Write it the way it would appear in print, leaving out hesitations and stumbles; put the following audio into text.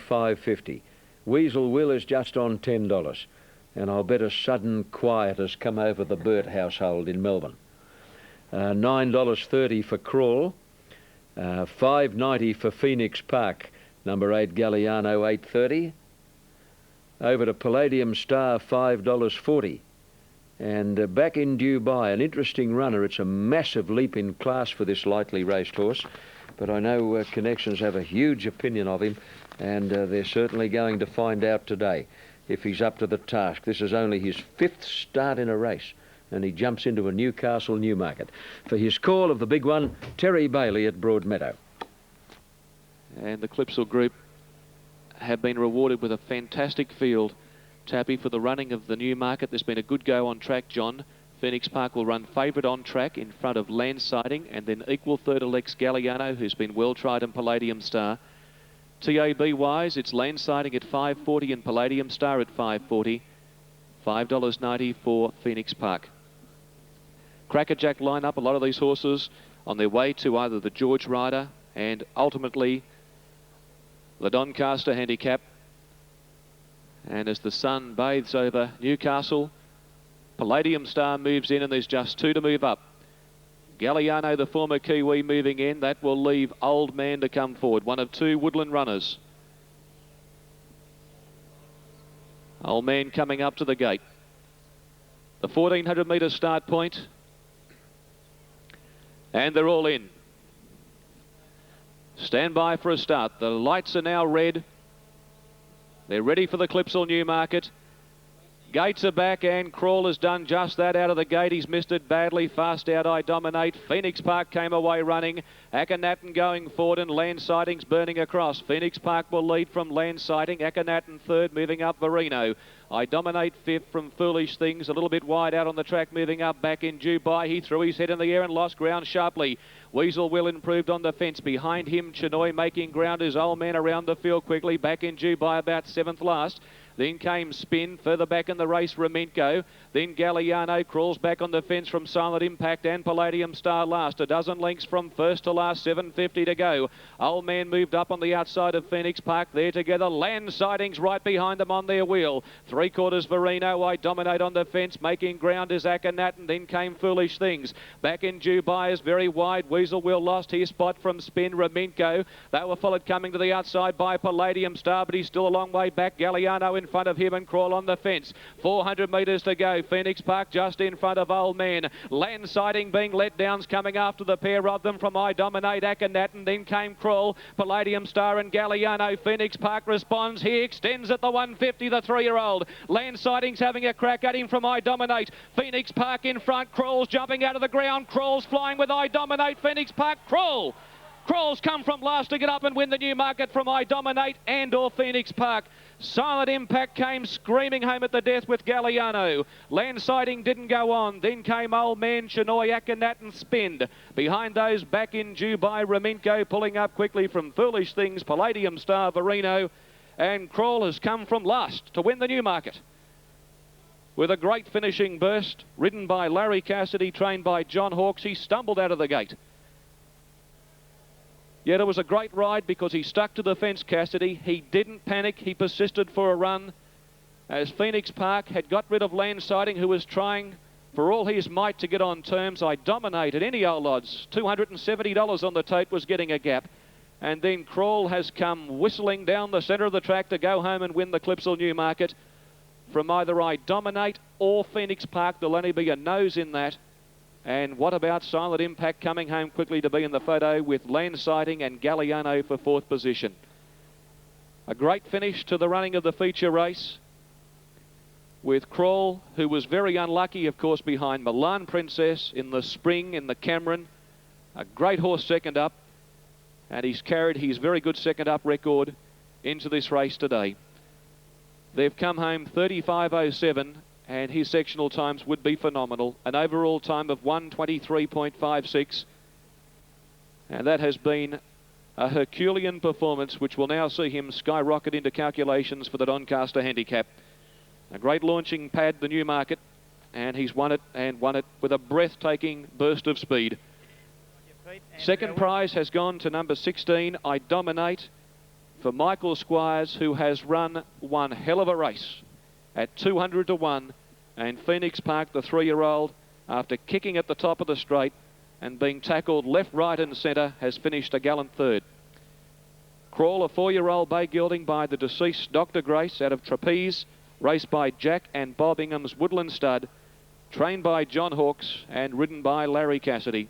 $5.50. Weasel Will is just on $10. And I'll bet a sudden quiet has come over the Burt household in Melbourne. $9.30 for Crawl. $5.90 for Phoenix Park. Number 8 Galliano, $8.30. Over to Palladium Star, $5.40. And back in Dubai, an interesting runner. It's a massive leap in class for this lightly raced horse, but I know Connections have a huge opinion of him, and they're certainly going to find out today if he's up to the task. This is only his 5th start in a race, and he jumps into a Newcastle Newmarket. For his call of the big one, Terry Bailey at Broadmeadow. And the Clipsal group have been rewarded with a fantastic field. Tappy for the running of the Newmarket. There's been a good go on track, John. Phoenix Park will run favourite on track in front of Landsighting, and then equal third elects Galliano, who's been well tried, and Palladium Star. TAB wise, it's Landsighting at $5.40 and Palladium Star at $5.40. $5.90 for Phoenix Park. Crackerjack line up a lot of these horses on their way to either the George Rider and ultimately the Doncaster Handicap. And as the sun bathes over Newcastle, Palladium Star moves in, and there's just 2 to move up. Galliano, the former Kiwi, moving in. That will leave Old Man to come forward. One of 2 Woodland runners. Old Man coming up to the gate. The 1400 metre start point. And they're all in. Stand by for a start. The lights are now red. They're ready for the Clipsal Newmarket. Gates are back, and Crawl has done just that out of the gate. He's missed it badly. Fast out, I Dominate. Phoenix Park came away running. Akhenaten going forward, and Landsighting's burning across. Phoenix Park will lead from Landsighting. Akhenaten third, moving up Verino. I Dominate fifth from Foolish Things. A little bit wide out on the track, moving up back in Dubai. He threw his head in the air and lost ground sharply. Weasel Will improved on the fence. Behind him, Chinoy making ground. His Old Man around the field quickly. Back in Dubai, about 7th last. Then came Spin, further back in the race, Raminko. Then Galliano crawls back on the fence from Silent Impact and Palladium Star last. A dozen lengths from first to last, 7.50 to go. Old Man moved up on the outside of Phoenix Park. There together, Landsighting's right behind them on their wheel. 3/4 Verino, I Dominate on the fence. Making ground is Akhenaten. Then came Foolish Things. Back in Dubai is very wide. Weasel Will lost his spot from Spin, Raminko. They were followed coming to the outside by Palladium Star, but he's still a long way back. Galliano in front of him and Crawl on the fence. 400 metres to go. Phoenix Park just in front of Old Man. Landsighting being let down's coming after the pair of them from I Dominate, Akhenaten. Then came Crawl, Palladium Star and Galliano. Phoenix Park responds. He extends at the 150, the 3-year-old. Landsighting's having a crack at him from I Dominate. Phoenix Park in front. Crawl's jumping out of the ground. Crawl's flying with I Dominate. Phoenix Park. Crawl. Crawl's come from last to get up and win the Newmarket from I Dominate and or Phoenix Park. Silent Impact came screaming home at the death with Galliano. Landsighting didn't go on. Then came Old Man, Chinoy, Akhenaten, Spin. Behind those, back in Dubai, Raminko pulling up quickly from Foolish Things, Palladium Star, Verino. And Crawl has come from last to win the Newmarket. With a great finishing burst, ridden by Larry Cassidy, trained by John Hawkes, he stumbled out of the gate. Yet it was a great ride because he stuck to the fence, Cassidy. He didn't panic. He persisted for a run. As Phoenix Park had got rid of Landsighting, who was trying for all his might to get on terms. I Dominated any old odds. $270 on the tote was getting a gap. And then Crawl has come whistling down the centre of the track to go home and win the Clipsal Newmarket. From either I Dominate or Phoenix Park, there'll only be a nose in that. And what about Silent Impact coming home quickly to be in the photo with Landsighting and Galliano for 4th position. A great finish to the running of the feature race with Crawl, who was very unlucky, of course, behind Milan Princess in the spring in the Cameron. A great horse second up, and he's carried his very good second up record into this race today. They've come home 35.07. And his sectional times would be phenomenal. An overall time of 1:23.56. And that has been a Herculean performance, which will now see him skyrocket into calculations for the Doncaster Handicap. A great launching pad, the Newmarket, and he's won it, and won it with a breathtaking burst of speed. Second prize has gone to number 16, I Dominate. for Michael Squires, who has run one hell of a race at 200 to 1. And Phoenix Park, the 3-year-old, after kicking at the top of the straight and being tackled left, right and centre, has finished a gallant third. Crawl, a 4-year-old bay gelding by the deceased Dr. Grace out of Trapeze, raced by Jack and Bob Ingham's Woodland Stud, trained by John Hawkes and ridden by Larry Cassidy.